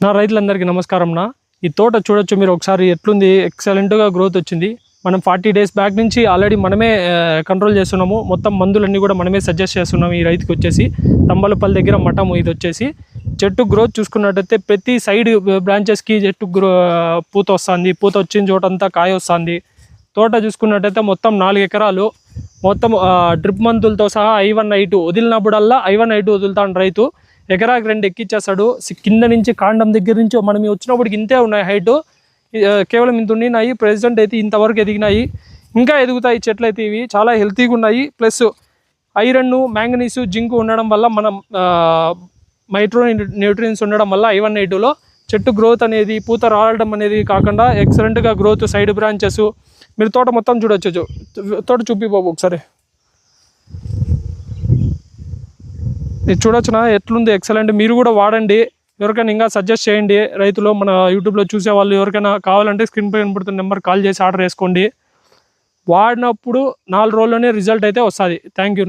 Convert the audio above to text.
నా రైతులందరికీ నమస్కారం. ఈ తోట చూడొచ్చు మీరు ఒకసారి ఎట్లుంది, ఎక్సలెంట్గా గ్రోత్ వచ్చింది. మనం 40 days బ్యాక్ నుంచి ఆల్రెడీ మనమే కంట్రోల్ చేస్తున్నాము. మొత్తం మందులన్నీ కూడా మనమే సజెస్ట్ చేస్తున్నాము ఈ రైతుకి. వచ్చేసి తంబలపల్లి దగ్గర మఠము ఇది వచ్చేసి చెట్టు గ్రోత్ చూసుకున్నట్టయితే ప్రతి సైడ్ బ్రాంచెస్కి చెట్టు పూత వస్తుంది. పూత వచ్చిన చోటంతా కాయ వస్తుంది. తోట చూసుకున్నట్టయితే మొత్తం 4 ఎకరాలు మొత్తం డ్రిప్ మందులతో సహా I1 I2 వదిలినప్పుడల్లా I1 I2 వదులుతాను రైతు. ఎకరాకి 2 ఎక్కిచ్చేస్తాడు. కింద నుంచి కాండం దగ్గర నుంచి మనం వచ్చినప్పటికి ఇంతే ఉన్నాయి హైటు, కేవలం ఇంత ఉండినాయి. ప్రెసిడెంట్ అయితే ఇంతవరకు ఎదిగినాయి, ఇంకా ఎదుగుతాయి చెట్లు అయితే. ఇవి చాలా హెల్తీగా ఉన్నాయి. ప్లస్ ఐరన్, మ్యాంగనీసు, జింక్ ఉండడం వల్ల మనం మైక్రో న్యూట్రియన్స్ ఉండడం వల్ల I1 I2లో చెట్టు గ్రోత్ అనేది, పూత రావడం అనేది కాకుండా ఎక్సలెంట్గా గ్రోత్. సైడ్ బ్రాంచెస్ మీరు తోట మొత్తం చూడొచ్చు. తోట చూపిపోవు ఒకసారి, ఇది చూడొచ్చునా ఎట్లుంది, ఎక్సలెంట్. మీరు కూడా వాడండి. ఎవరికైనా ఇంకా సజెస్ట్ చేయండి రైతులు. మన యూట్యూబ్లో చూసే వాళ్ళు ఎవరికైనా కావాలంటే స్క్రీన్ పై కనబడుతున్న నెంబర్ కాల్ చేసి ఆర్డర్ చేసుకోండి. వాడినప్పుడు 4 రోజుల్లోనే రిజల్ట్ అయితే వస్తుంది. Thank you.